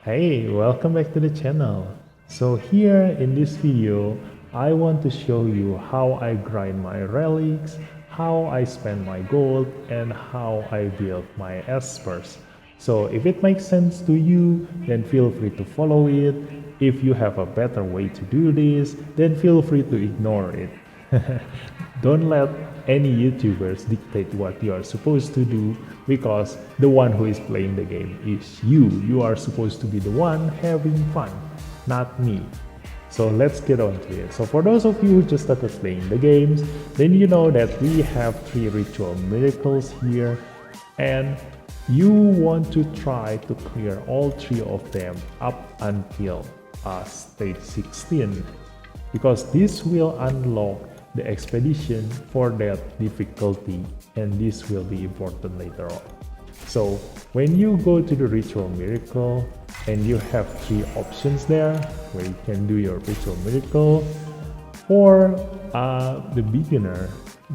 Hey, welcome back to the channel. So here in this video, I want to show you how I grind my relics, how I spend my gold, and how I build my espers. So if it makes sense to you, then feel free to follow it. If you have a better way to do this, then feel free to ignore it. Don't let any YouTubers dictate what you are supposed to do because the one who is playing the game is you. You are supposed to be the one having fun, not me. So let's get on to it. So for those of you who just started playing the games, then you know that we have 3 ritual miracles here and you want to try to clear all 3 of them up until stage 16 because this will unlock the expedition for that difficulty, and this will be important later on. So when you go to the ritual miracle and you have 3 options there where you can do your ritual miracle, for the beginner,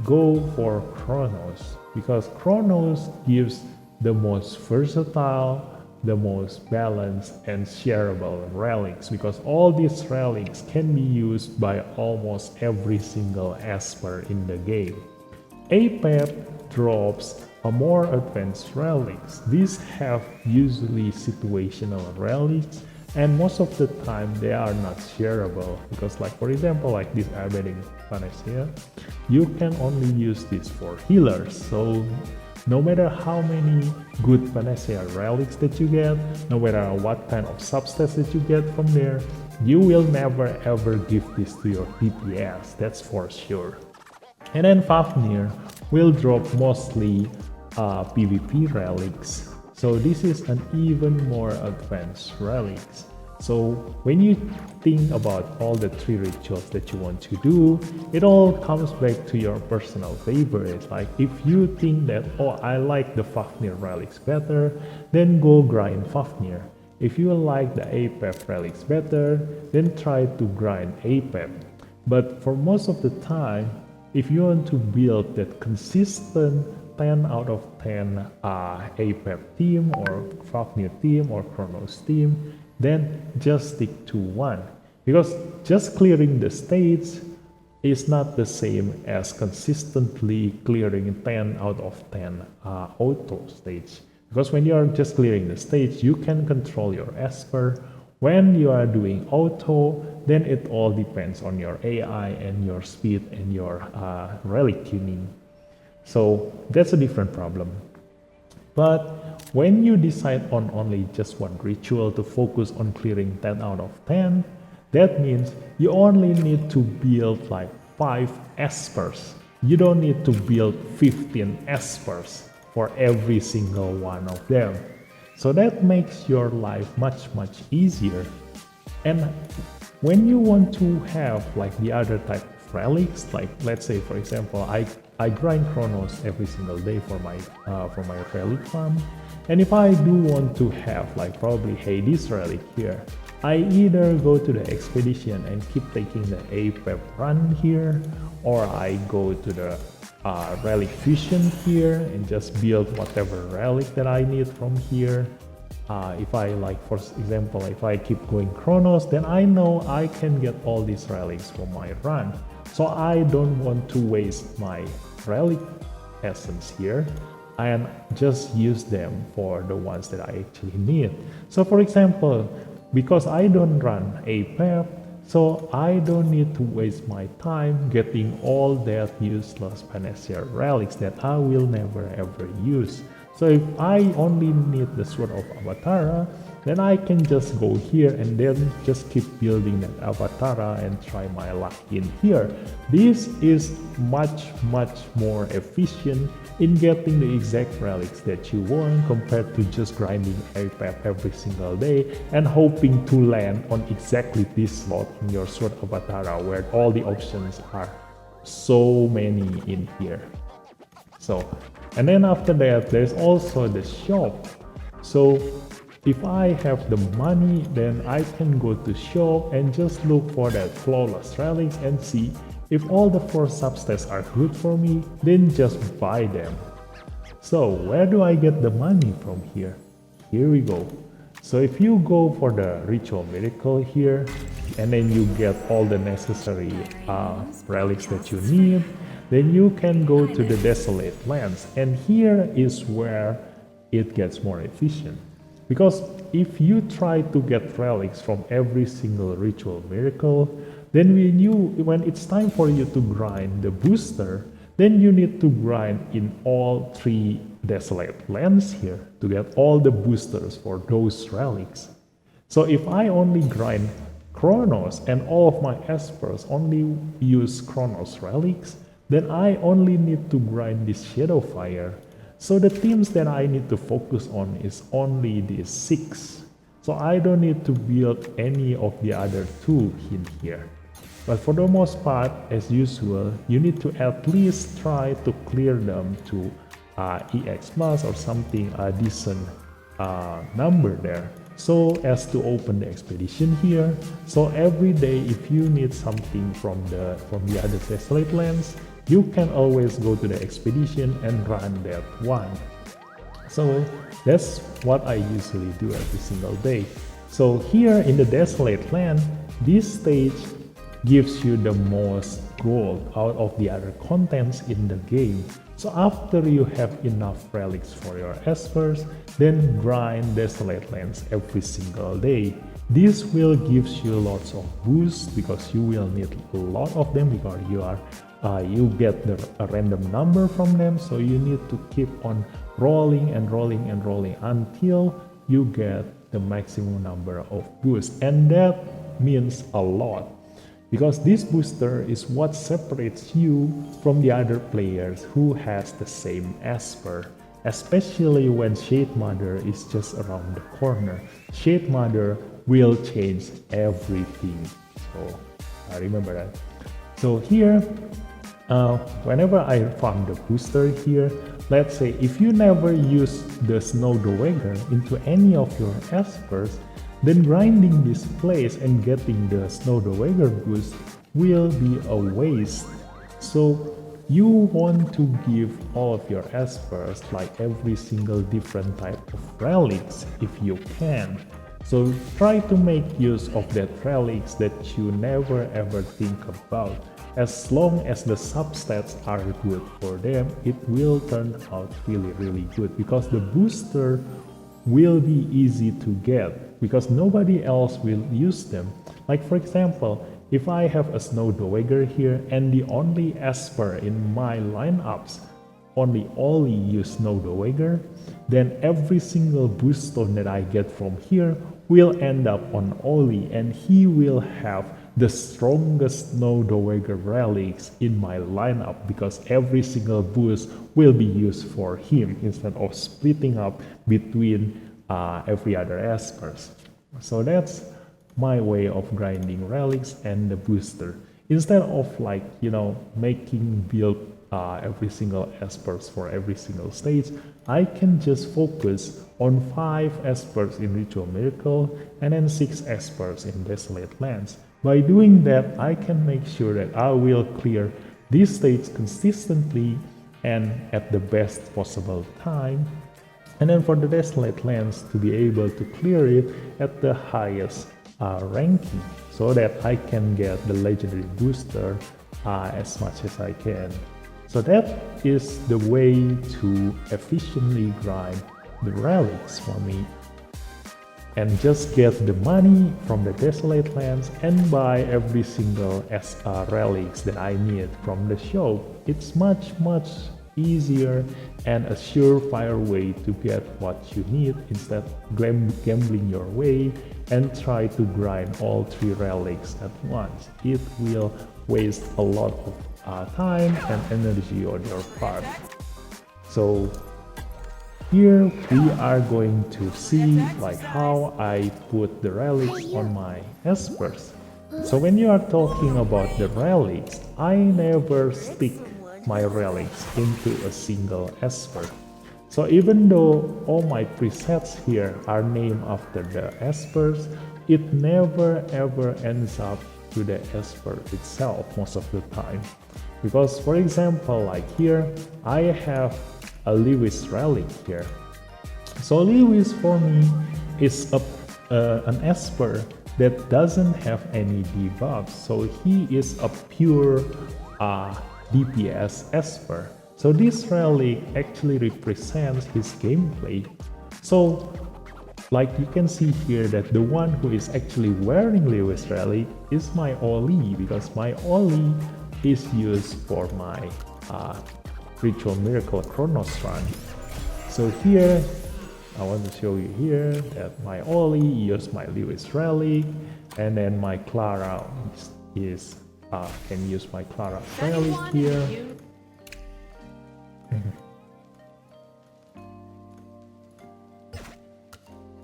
go for Chronos because Chronos gives the most versatile, the most balanced and shareable relics because all these relics can be used by almost every single esper in the game. APEP drops a more advanced relics. These have usually situational relics and most of the time they are not shareable because like for example like this abiding panacea, you can only use this for healers. So no matter how many good Panacea relics that you get, no matter what kind of substats that you get from there, you will never ever give this to your DPS, that's for sure. And then Fafnir will drop mostly PvP relics. So this is an even more advanced relics. So when you think about all the 3 rituals that you want to do, it all comes back to your personal favorite. Like if you think that, oh, I like the Fafnir relics better, then go grind Fafnir. If you like the APEP relics better, then try to grind APEP. But for most of the time, if you want to build that consistent 10 out of 10 APEP team or Fafnir team or Chronos team, then just stick to one because just clearing the stage is not the same as consistently clearing 10 out of 10 auto stage because when you are just clearing the stage you can control your esper. When you are doing auto, then it all depends on your AI and your speed and your relic tuning. So that's a different problem. But when you decide on only just one ritual to focus on clearing 10 out of 10, that means you only need to build like 5 espers. You don't need to build 15 espers for every single one of them. So that makes your life much easier. And when you want to have like the other type of relics, like let's say for example I grind Chronos every single day for my relic farm, and if I do want to have like probably Hades relic here, I either go to the expedition and keep taking the APEP run here, or I go to the relic fusion here and just build whatever relic that I need from here. If I like, for example, if I keep going Chronos, then I know I can get all these relics from my run. So I don't want to waste my relic essence here and just use them for the ones that I actually need. So for example, because I don't run APEP, so I don't need to waste my time getting all that useless Panacea relics that I will never ever use. So if I only need the Sword of Avatara, then I can just go here and then just keep building that Avatara and try my luck in here. This is much more efficient in getting the exact relics that you want compared to just grinding APEP every single day and hoping to land on exactly this slot in your Sword of Avatara where all the options are so many in here. So, and then after that, there's also the shop. So if I have the money, then I can go to shop and just look for that flawless relics and see if all the 4 substats are good for me, then just buy them. So where do I get the money from here? Here we go. So if you go for the ritual miracle here, and then you get all the necessary relics that you need, then you can go to the desolate lands, and here is where it gets more efficient. Because if you try to get relics from every single ritual miracle, then when it's time for you to grind the booster, then you need to grind in all 3 desolate lands here to get all the boosters for those relics. So if I only grind Chronos and all of my espers only use Chronos relics, then I only need to grind this Shadow Fire. So the teams that I need to focus on is only these 6. So I don't need to build any of the other 2 in here. But for the most part, as usual, you need to at least try to clear them to EX plus or something, a decent number there, so as to open the expedition here. So every day, if you need something from the other desolate lands, you can always go to the expedition and run that one. So that's what I usually do every single day. So here in the desolate land, this stage gives you the most gold out of the other contents in the game. So after you have enough relics for your espers, then grind desolate lands every single day. This will gives you lots of boosts because you will need a lot of them, because you get a random number from them, so you need to keep on rolling and rolling and rolling until you get the maximum number of boosts, and that means a lot. Because this booster is what separates you from the other players who has the same esper, especially when Shade Mother is just around the corner. Shade Mother will change everything, so remember that. So here, whenever I farm the booster here, let's say if you never use the Snow Dowager into any of your espers, then grinding this place and getting the Snow Dowager boost will be a waste. So you want to give all of your espers like every single different type of relics if you can. So try to make use of that relics that you never ever think about. As long as the substats are good for them, it will turn out really good, because the booster will be easy to get because nobody else will use them. Like for example, if I have a Snow Dowager here and the only Esper in my lineups only use Snow Dowager, then every single boost stone that I get from here will end up on Oli, and he will have the strongest Snow Dowager relics in my lineup because every single boost will be used for him instead of splitting up between every other Espers. So that's my way of grinding relics and the booster. Instead of making build every single Espers for every single stage, I can just focus on 5 Espers in Ritual Miracle and then 6 Espers in Desolate Lands. By doing that, I can make sure that I will clear these stages consistently and at the best possible time. And then for the Desolate Lands, to be able to clear it at the highest ranking, so that I can get the legendary booster as much as I can. So that is the way to efficiently grind the relics for me, and just get the money from the Desolate Lands and buy every single relics that I need from the shop. It's much easier and a surefire way to get what you need instead of gambling your way and try to grind all 3 relics at once. It will waste a lot of time and energy on your part. So here we are going to see how I put the relics on my espers. So when you are talking about the relics, I never stick my relics into a single esper. So even though all my presets here are named after the espers, it never ever ends up to the esper itself most of the time. Because for example, like here, I have a Lewis relic here. So Lewis for me is a an Esper that doesn't have any debuffs, so he is a pure DPS Esper. So this relic actually represents his gameplay. So like you can see here that the one who is actually wearing Lewis relic is my Oli, because my Oli is used for my Ritual Miracle Chronos run. So here I want to show you here that my Oli uses my Lewis relic, and then my Clara is can use my Clara relic here.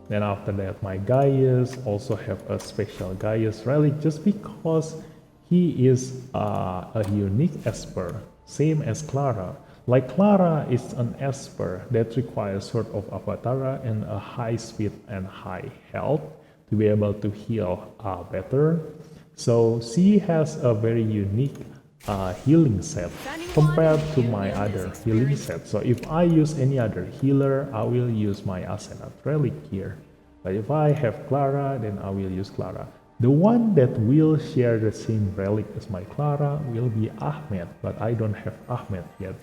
Then after that, my Gaius also have a special Gaius relic just because he is a unique Esper, same as Clara. Like Clara is an Esper that requires Sword of Avatara and a high speed and high health to be able to heal better. So she has a very unique healing set compared to my other healing set. So if I use any other healer, I will use my Asenath relic here. But if I have Clara, then I will use Clara. The one that will share the same relic as my Clara will be Ahmed, but I don't have Ahmed yet.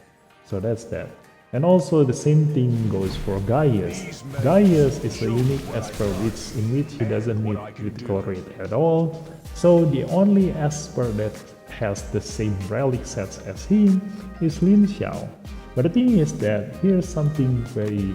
So that's that. And also the same thing goes for Gaius. Gaius is a unique Esper in which he doesn't need critical rate at all. So the only Esper that has the same relic sets as him is Lin Xiao. But the thing is that here's something very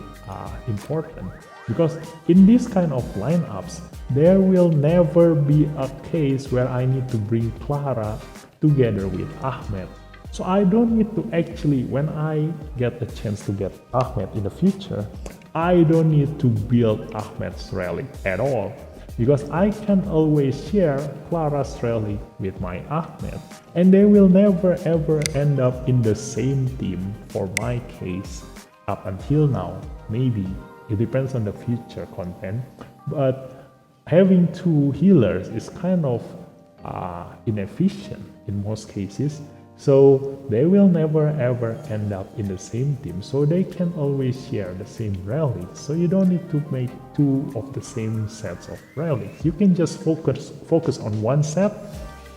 important, because in this kind of lineups, there will never be a case where I need to bring Clara together with Ahmed. So I don't need to actually, when I get the chance to get Ahmed in the future, I don't need to build Ahmed's relic at all, because I can always share Clara's relic with my Ahmed, and they will never ever end up in the same team for my case up until now. Maybe it depends on the future content, but having two healers is kind of inefficient in most cases. So they will never ever end up in the same team, so they can always share the same relics. So you don't need to make two of the same sets of relics. You can just focus on one set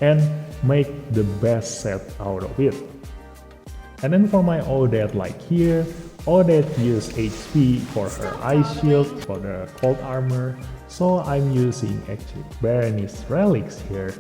and make the best set out of it. And then for my Odette, like here, Odette use HP for her Ice Shield, for the Cold Armor, so I'm using actually Berenice relics here.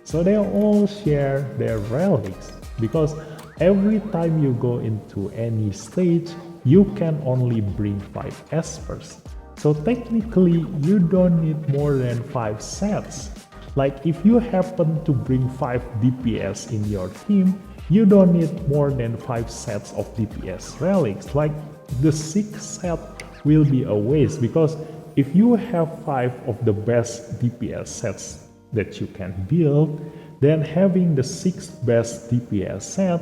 So they all share their relics, because every time you go into any stage, you can only bring 5 Espers. So technically, you don't need more than 5 sets. Like if you happen to bring 5 DPS in your team, you don't need more than 5 sets of DPS relics. Like the 6th set will be a waste, because if you have 5 of the best DPS sets that you can build, then having the 6th best DPS set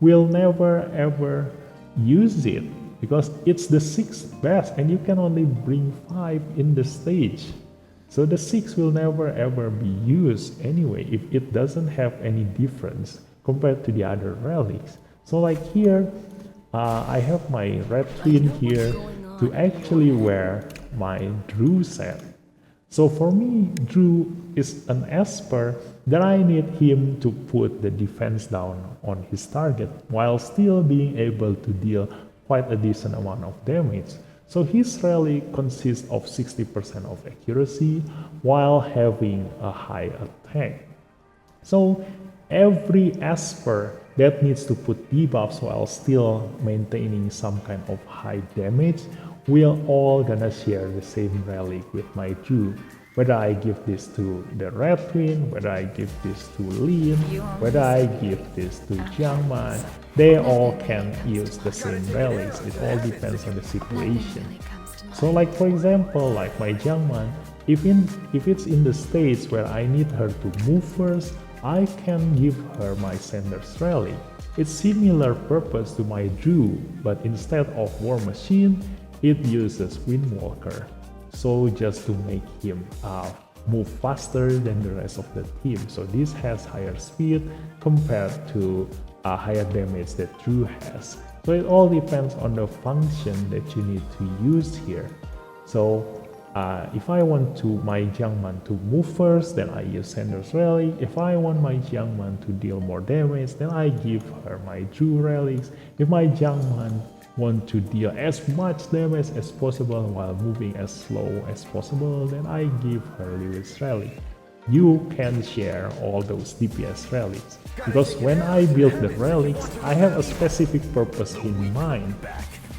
will never ever use it, because it's the 6th best and you can only bring 5 in the stage. So the 6 will never ever be used anyway if it doesn't have any difference compared to the other relics. So like here, I have my Red Twin here to actually wear my Drew set. So for me, Drew is an Esper that I need him to put the defense down on his target while still being able to deal quite a decent amount of damage. So his relic consists of 60% of accuracy while having a high attack. So every Esper that needs to put debuffs while still maintaining some kind of high damage will all gonna share the same relic with my Drew. Whether I give this to the Red Twin, whether I give this to Lin, whether I give this to Jiangman, they all can use the same relics. It all depends on the situation. So like for example, like my Jiangman, if it's in the states where I need her to move first, I can give her my Sender's relic. It's similar purpose to my Drew, but instead of War Machine, it uses Windwalker. So just to make him move faster than the rest of the team. So this has higher speed compared to higher damage that Drew has. So it all depends on the function that you need to use here. So if I want to my Jiangman to move first, then I use Sender's Relic. If I want my Jiangman to deal more damage, then I give her my Zhu Relics. If my Jiangman want to deal as much damage as possible while moving as slow as possible, then I give her Lewis Relic. You can share all those DPS relics, because when I build the relics, I have a specific purpose in mind.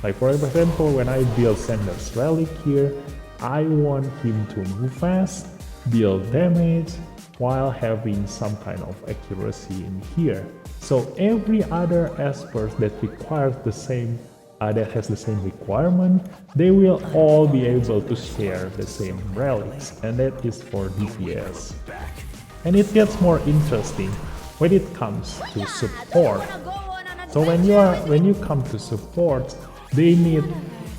Like for example, when I build Sender's Relic here, I want him to move fast, deal damage, while having some kind of accuracy in here. So every other aspect that requires the same, that has the same requirement, they will all be able to share the same relics, and that is for DPS. And it gets more interesting when it comes to support. So when you come to support, they need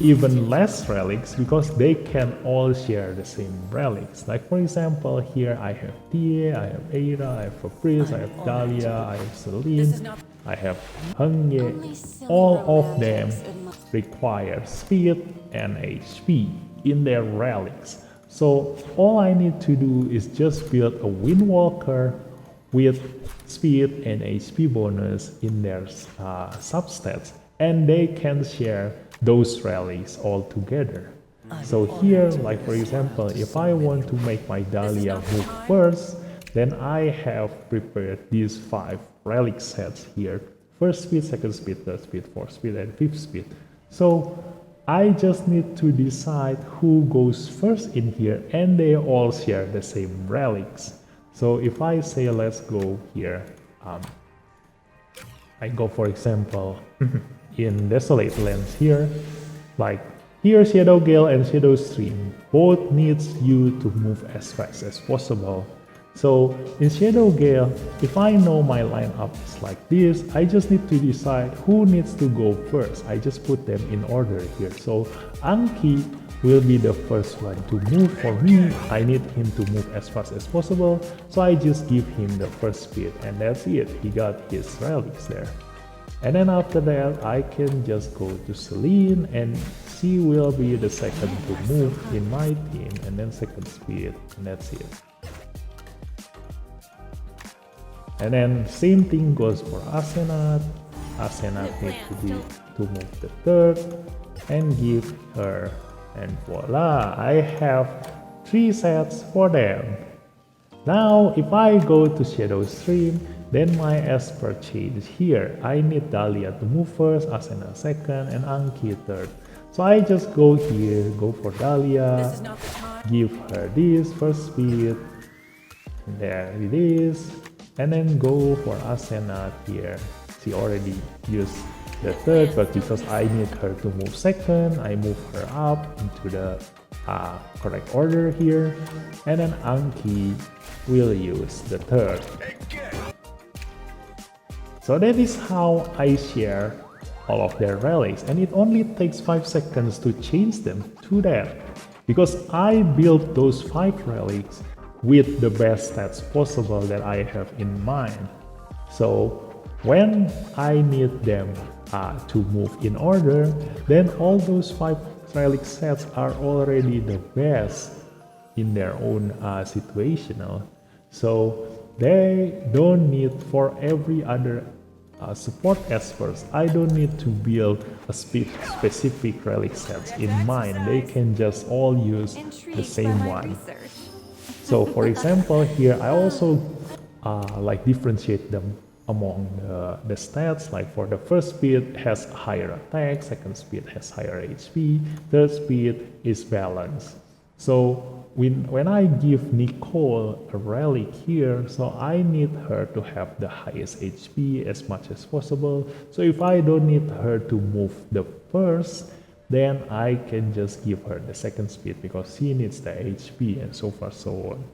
even less relics because they can all share the same relics. Like for example, here I have Tie, I have Eira, I have Fabrice, I have Dahlia, I have Celine, I have Heng Ye. All of them require speed and HP in their relics. So all I need to do is just build a Windwalker with speed and HP bonus in their substats, and they can share those relics all together. So here, like for example, if I want to make my Dahlia move first, then I have prepared these 5 relic sets here. First speed, second speed, third speed, fourth speed, and fifth speed. So I just need to decide who goes first in here, and they all share the same relics. So if I say let's go here, I go for example in Desolate Lands here, like here Shadow Gale and Shadow Stream both needs you to move as fast as possible. So in Shadow Gale, if I know my lineup is like this, I just need to decide who needs to go first. I just put them in order here. So Anki will be the first one to move for me. I need him to move as fast as possible, so I just give him the first speed, and that's it. He got his relics there. And then after that, I can just go to Celine, and she will be the second to move in my team, and then second speed, and that's it. And then same thing goes for Asenat. Asenat needs to move the third and give her, and voila, I have 3 sets for them. Now if I go to Shadow Stream, then my Esper change here. I need Dahlia to move first, Asena second, and Anki third. So I just go here, go for Dahlia, give her this first speed, there it is, and then go for Asena here. She already used the third, but because I need her to move second, I move her up into the correct order here, and then Anki will use the third. So that is how I share all of their relics, and it only takes 5 seconds to change them to that, because I built those 5 relics with the best stats possible that I have in mind. So when I need them to move in order, then all those 5 relic sets are already the best in their own situational. So they don't need, for every other support experts, I don't need to build a specific relic sets in mind. They can just all use the same one. So for example, here I also like differentiate them among the stats. Like for the first speed has higher attack, second speed has higher HP, third speed is balanced. So when I give Nicole a relic here, so I need her to have the highest HP as much as possible. So if I don't need her to move the first, then I can just give her the second speed because she needs the HP, and so far so on.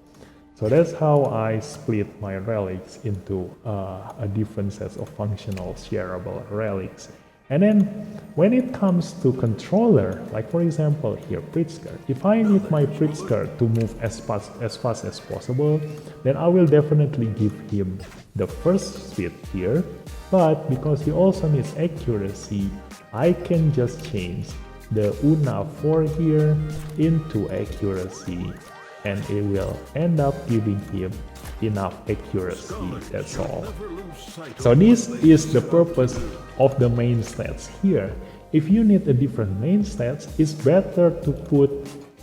So that's how I split my relics into a different set of functional shareable relics. And then when it comes to controller, like for example here Pritzker, if I need my Pritzker to move as fast as possible, then I will definitely give him the first speed here. But because he also needs accuracy, I can just change the Una 4 here into accuracy, and it will end up giving him enough accuracy. That's all. So this is the purpose of the main stats here. If you need a different main stats, it's better to put,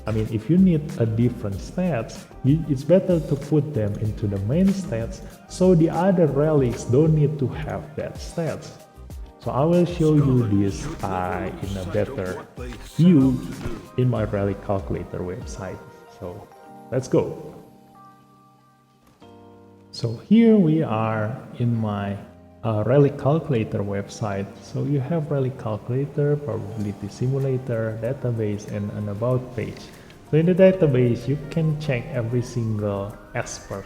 if you need a different stats, it's better to put them into the main stats so the other relics don't need to have that stats. So I will show you this in a better view in my Relic Calculator website. So let's go. So here we are in my Relic Calculator website. So you have Relic Calculator, Probability Simulator, Database, and an About page. So in the database, you can check every single Esper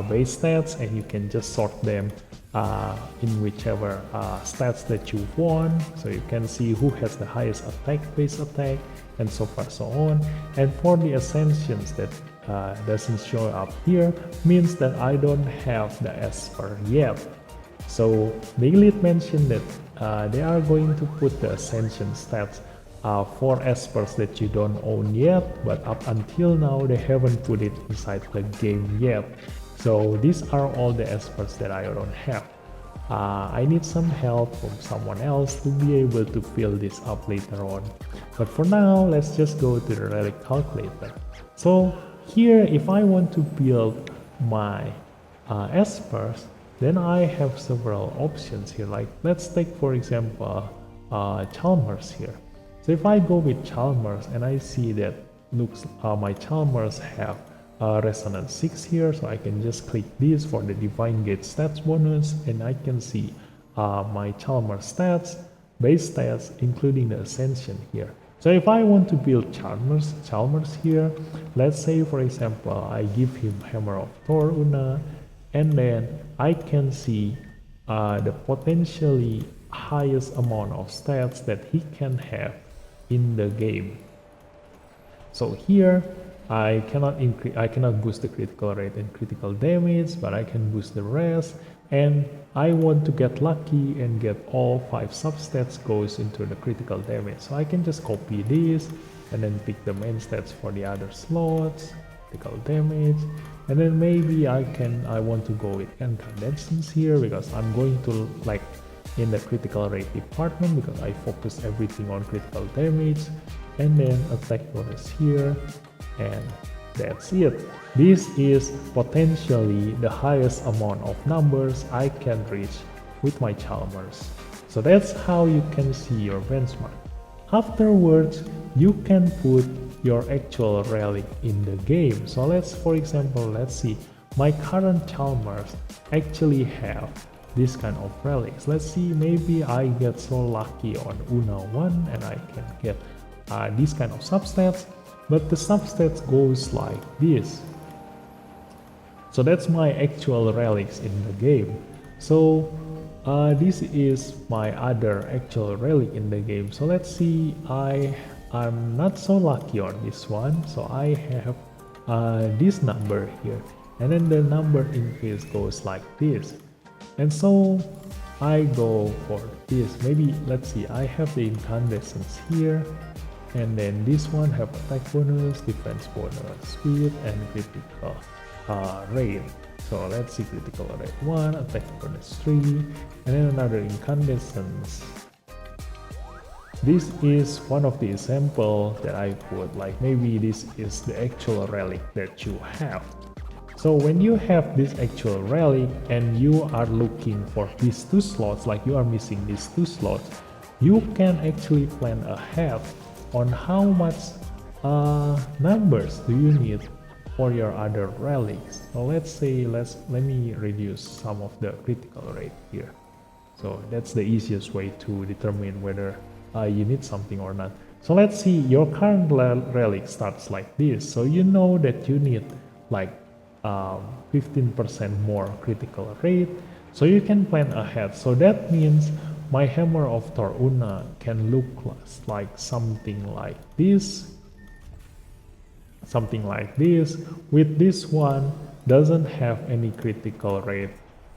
base stats, and you can just sort them in whichever stats that you want. So you can see who has the highest attack, base attack, and so far so on. And for the ascensions that doesn't show up here, means that I don't have the Esper yet. So Dislyte mentioned that they are going to put the ascension stats for Espers that you don't own yet, but up until now they haven't put it inside the game yet. So these are all the Espers that I don't have. I need some help from someone else to be able to fill this up later on. But for now, let's just go to the Relic Calculator. So here, if I want to build my Espers, then I have several options here. Like let's take for example Chalmers here. So if I go with Chalmers and I see that my Chalmers have Resonance 6 here, so I can just click this for the Divine Gate stats bonus, and I can see my Chalmers stats, base stats, including the Ascension here. So if I want to build Chalmers here, let's say for example I give him Hammer of Thor Una, and then I can see the potentially highest amount of stats that he can have in the game. So here I cannot boost the critical rate and critical damage, but I can boost the rest, and I want to get lucky and get all 5 substats goes into the critical damage. So I can just copy this and then pick the main stats for the other slots, critical damage, and then maybe I want to go with incandescence here because I'm going to like in the critical rate department because I focus everything on critical damage, and then attack bonus here, and that's it. This is potentially the highest amount of numbers I can reach with my Chalmers. So that's how you can see your benchmark. Afterwards, you can put your actual relic in the game. So let's see, my current Chalmers actually have this kind of relics. Let's see, maybe I get so lucky on Una 1 and I can get this kind of substats, but the substats goes like this. So that's my actual relics in the game. So this is my other actual relic in the game. So let's see, I'm not so lucky on this one, so I have this number here, and then the number increase goes like this. And so I go for this. Maybe let's see, I have the incandescence here, and then this one have attack bonus, defense bonus, speed, and critical rate. So let's see, critical rate 1, attack bonus 3, and then another incandescence. This is one of the example that I put, like maybe this is the actual relic that you have. So when you have this actual relic and you are looking for these 2 slots, like you are missing these 2 slots, you can actually plan ahead on how much numbers do you need for your other relics. So let's say, let me reduce some of the critical rate here. So that's the easiest way to determine whether you need something or not. So let's see, your current relic starts like this. So you know that you need like 15% more critical rate, so you can plan ahead. So that means my Hammer of Thor Una can look like something like this, with this one doesn't have any critical rate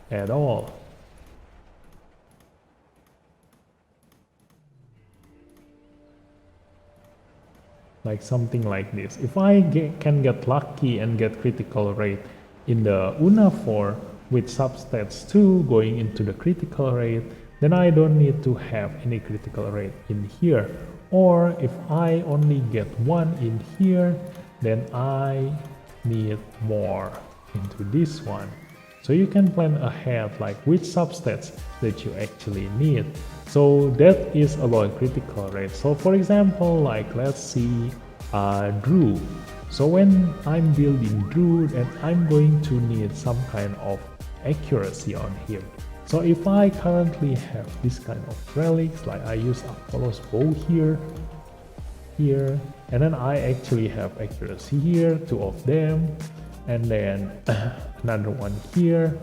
at all. like something like this. If I can get lucky and get critical rate in the UNA 4 with substats 2 going into the critical rate, then I don't need to have any critical rate in here. Or if I only get 1 in here, then I need more into this one. So you can plan ahead like which substats that you actually need. So that is about critical rate. So for example, like let's see Drew. So when I'm building Drew, then I'm going to need some kind of accuracy on him. So if I currently have this kind of relics, like I use Apollo's bow here, and then I actually have accuracy here, 2 of them, and then another one here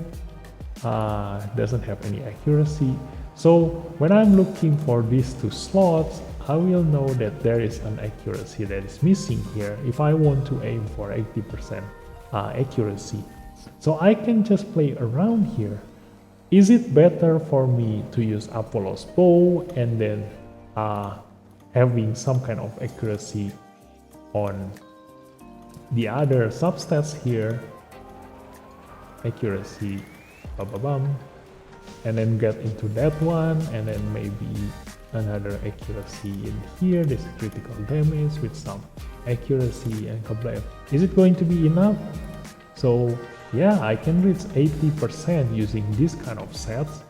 doesn't have any accuracy. So when I'm looking for these 2 slots, I will know that there is an accuracy that is missing here if I want to aim for 80% accuracy. So I can just play around here. Is it better for me to use Apollo's bow and then having some kind of accuracy on the other substats here, accuracy, and then get into that one, and then maybe another accuracy in here, this critical damage with some accuracy and couple. Is it going to be enough? So yeah, I can reach 80% using this kind of sets.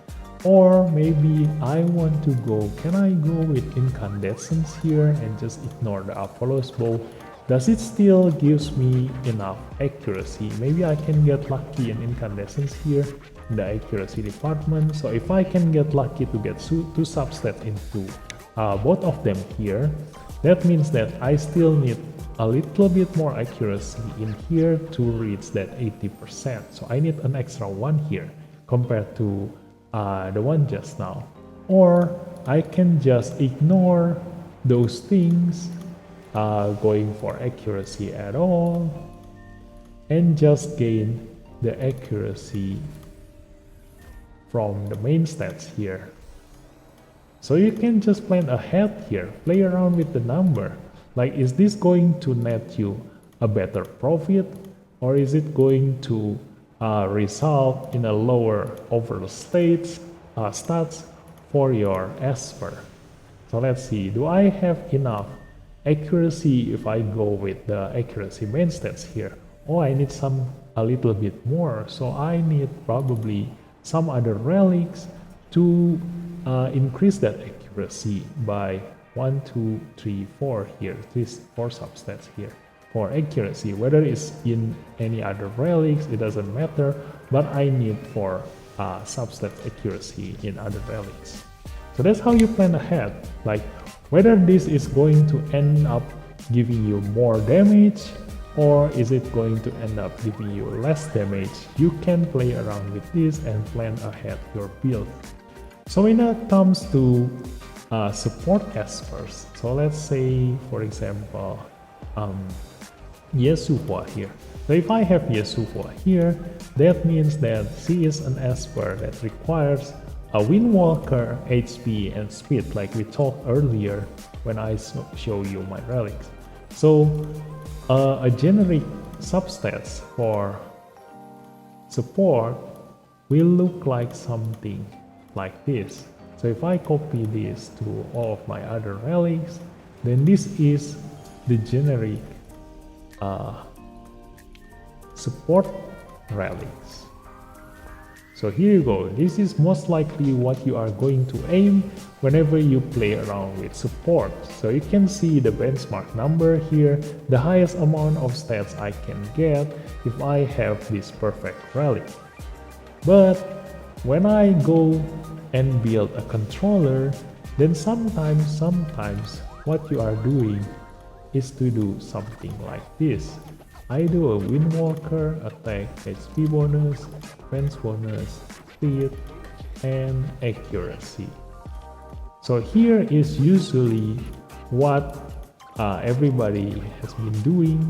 Or maybe I want to go, can I go with incandescence here and just ignore the Apollo's bow? Does it still gives me enough accuracy? Maybe I can get lucky in incandescence here in the accuracy department. So if I can get lucky to get 2 substats into both of them here, that means that I still need a little bit more accuracy in here to reach that 80%. So I need an extra 1 here compared to the one just now. Or I can just ignore those things, going for accuracy at all, and just gain the accuracy from the main stats here. So you can just plan ahead here, play around with the number. Like, is this going to net you a better profit, or is it going to result in a lower overall stats for your Esper? So let's see, do I have enough accuracy if I go with the accuracy main stats here? Oh, I need a little bit more, so I need probably some other relics to increase that accuracy by 1, 2, 3, 4 here, these 4 substats here for accuracy. Whether it's in any other relics, it doesn't matter, but I need for substat accuracy in other relics. So that's how you plan ahead, like whether this is going to end up giving you more damage or is it going to end up giving you less damage. You can play around with this and plan ahead your build. So when it comes to support espers, so let's say for example Yasuo here. So if I have Yasuo here, that means that she is an esper that requires a Windwalker, HP and speed, like we talked earlier when I show you my relics. So a generic substats for support will look like something like this. So if I copy this to all of my other relics, then this is the generic support relics. So here you go, this is most likely what you are going to aim whenever you play around with support. So you can see the benchmark number here, the highest amount of stats I can get if I have this perfect relic. But when I go and build a controller, then sometimes what you are doing is to do something like this. I do a Windwalker, attack, HP bonus, defense bonus, speed, and accuracy. So here is usually what everybody has been doing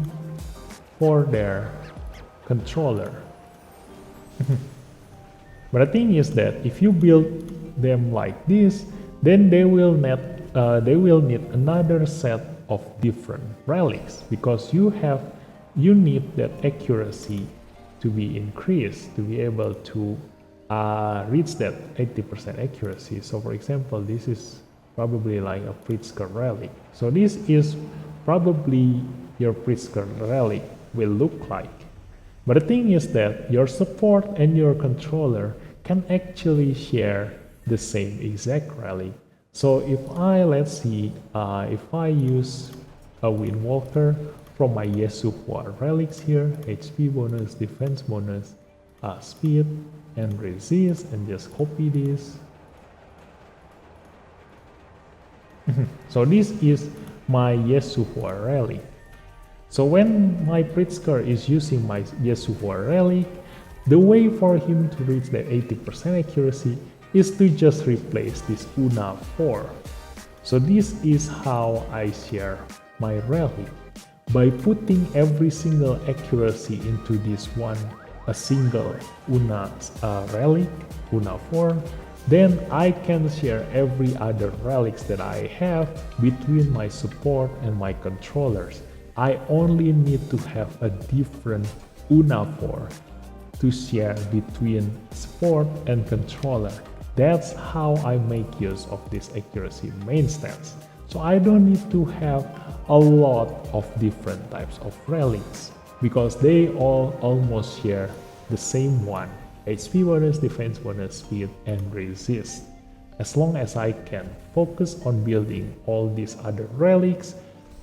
for their controller. But the thing is that if you build them like this, then they will need another set of different relics, because you need that accuracy to be increased to be able to reach that 80% accuracy. So for example, this is probably like a Pritzker relic. So this is probably your Pritzker relic will look like. But the thing is that your support and your controller can actually share the same exact relic. So if let's see, if I use a Windwalker from my Yesupua relics here, HP bonus, defense bonus, speed, and resist, and just copy this. So this is my Yesupua relic. So when my Pritzker is using my Yesupua relic, the way for him to reach that 80% accuracy is to just replace this Una 4. So this is how I share my relic. By putting every single accuracy into this a single Una relic, Una 4, then I can share every other relics that I have between my support and my controllers. I only need to have a different Una 4 to share between support and controller. That's how I make use of this accuracy main stats. So I don't need to have a lot of different types of relics because they all almost share the same one: HP bonus, defense bonus, speed, and resist. As long as I can focus on building all these other relics,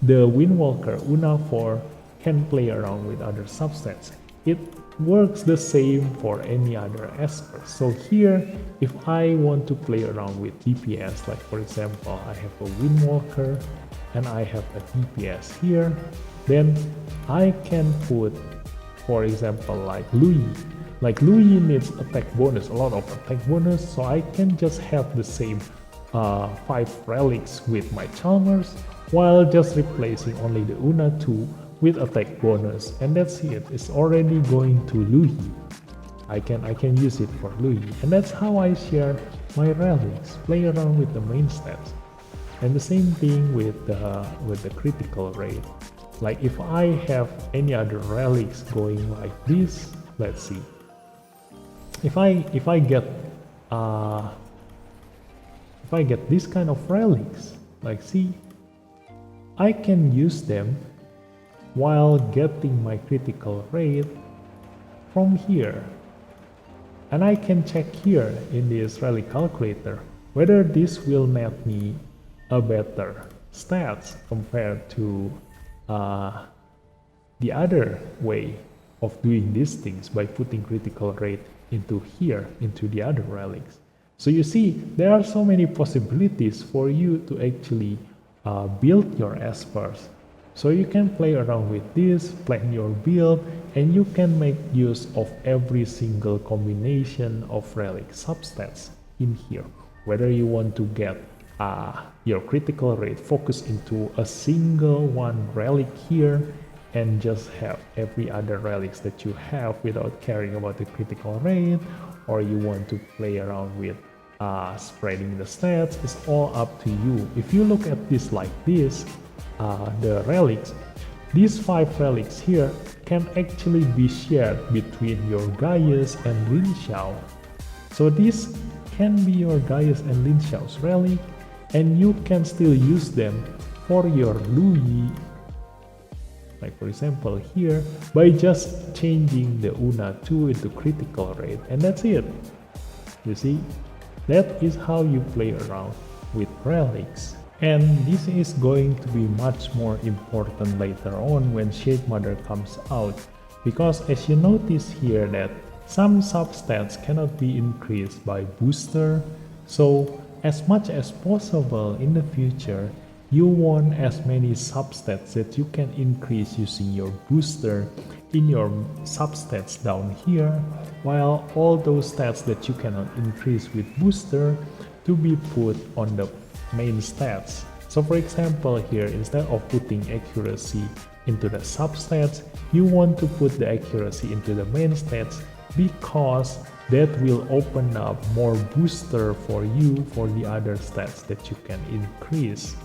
the Windwalker Una 4 can play around with other substats. It works the same for any other aspect. So here, if I want to play around with DPS, like for example, I have a Windwalker and I have a DPS here, then I can put, for example, like Louis. Like Louis needs attack bonus, a lot of attack bonus, so I can just have the same 5 relics with my Chalmers while just replacing only the Una 2 with attack bonus, and that's it. It's already going to Louis. I can use it for Louis, and that's how I share my relics. Play around with the main stats, and the same thing with the critical rate. Like if I have any other relics going like this, let's see. If I get this kind of relics, like see, I can use them while getting my critical rate from here. And I can check here in this Relic Calculator whether this will net me a better stats compared to the other way of doing these things by putting critical rate into here, into the other relics. So you see, there are so many possibilities for you to actually build your espers. So you can play around with this, plan your build, and you can make use of every single combination of relic substats in here. Whether you want to get your critical rate focused into a single one relic here and just have every other relics that you have without caring about the critical rate, or you want to play around with spreading the stats, it's all up to you. If you look at this like this, the relics, these 5 relics here can actually be shared between your Gaius and Lin Xiao. So this can be your Gaius and Lin Xiao's relic, and you can still use them for your Louis, like for example here, by just changing the Una 2 into critical rate, and that's it. You see, that is how you play around with relics. And this is going to be much more important later on when Shade Mother comes out, because as you notice here that some substats cannot be increased by booster. So as much as possible in the future, you want as many substats that you can increase using your booster in your substats down here, while all those stats that you cannot increase with booster to be put on the main stats. So for example here, instead of putting accuracy into the substats, you want to put the accuracy into the main stats, because that will open up more booster for you for the other stats that you can increase.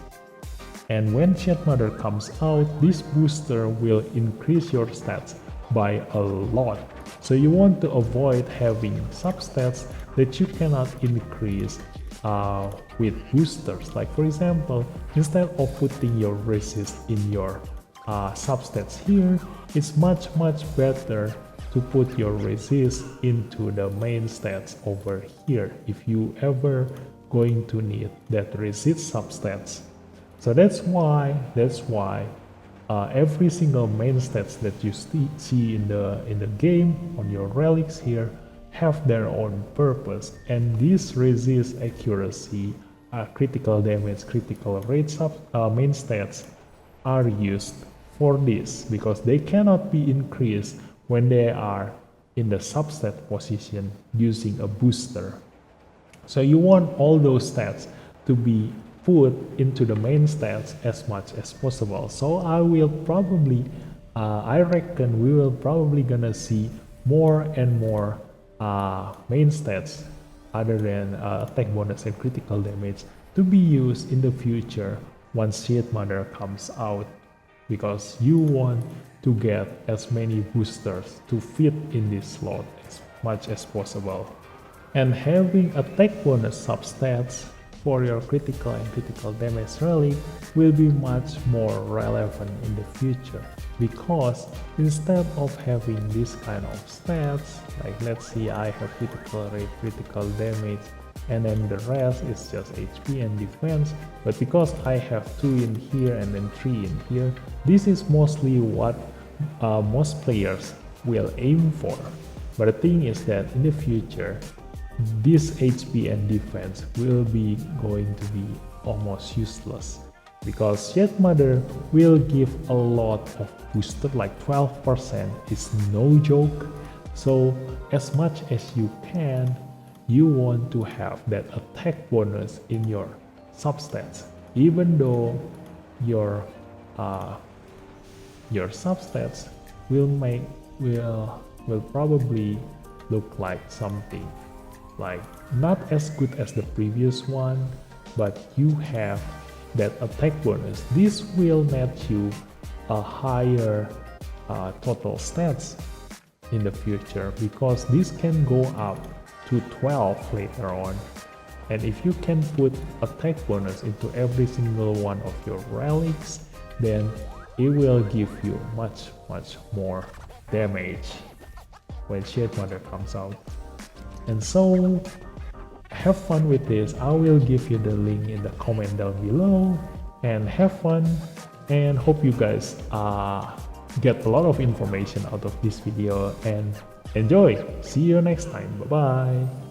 And when Shed Mother comes out, this booster will increase your stats by a lot. So you want to avoid having substats that you cannot increase with boosters. Like for example, instead of putting your resist in your substats here, it's much better to put your resist into the main stats over here if you ever going to need that resist substats. So that's why every single main stats that you see in the game on your relics here have their own purpose, and this resist accuracy, critical damage, critical rate main stats are used for this because they cannot be increased when they are in the substat position using a booster. So you want all those stats to be put into the main stats as much as possible. So I reckon we will probably gonna see more and more main stats other than attack bonus and critical damage to be used in the future once Shed Mother comes out, because you want to get as many boosters to fit in this slot as much as possible. And having attack bonus substats for your critical and critical damage relic will be much more relevant in the future, because instead of having this kind of stats, like let's see, I have critical rate, critical damage, and then the rest is just HP and defense, but because I have 2 in here and then 3 in here, this is mostly what most players will aim for. But the thing is that in the future, this HP and defense will be going to be almost useless, because Shed Mother will give a lot of booster, like 12% is no joke. So as much as you can, you want to have that attack bonus in your substats, even though your substats will probably look like something like not as good as the previous one, but you have that attack bonus. This will net you a higher total stats in the future, because this can go up to 12 later on. And if you can put attack bonus into every single one of your relics, then it will give you much more damage when Shed Mother comes out. And so have fun with this. I will give you the link in the comment down below, and have fun, and hope you guys get a lot of information out of this video and enjoy. See you next time. Bye bye.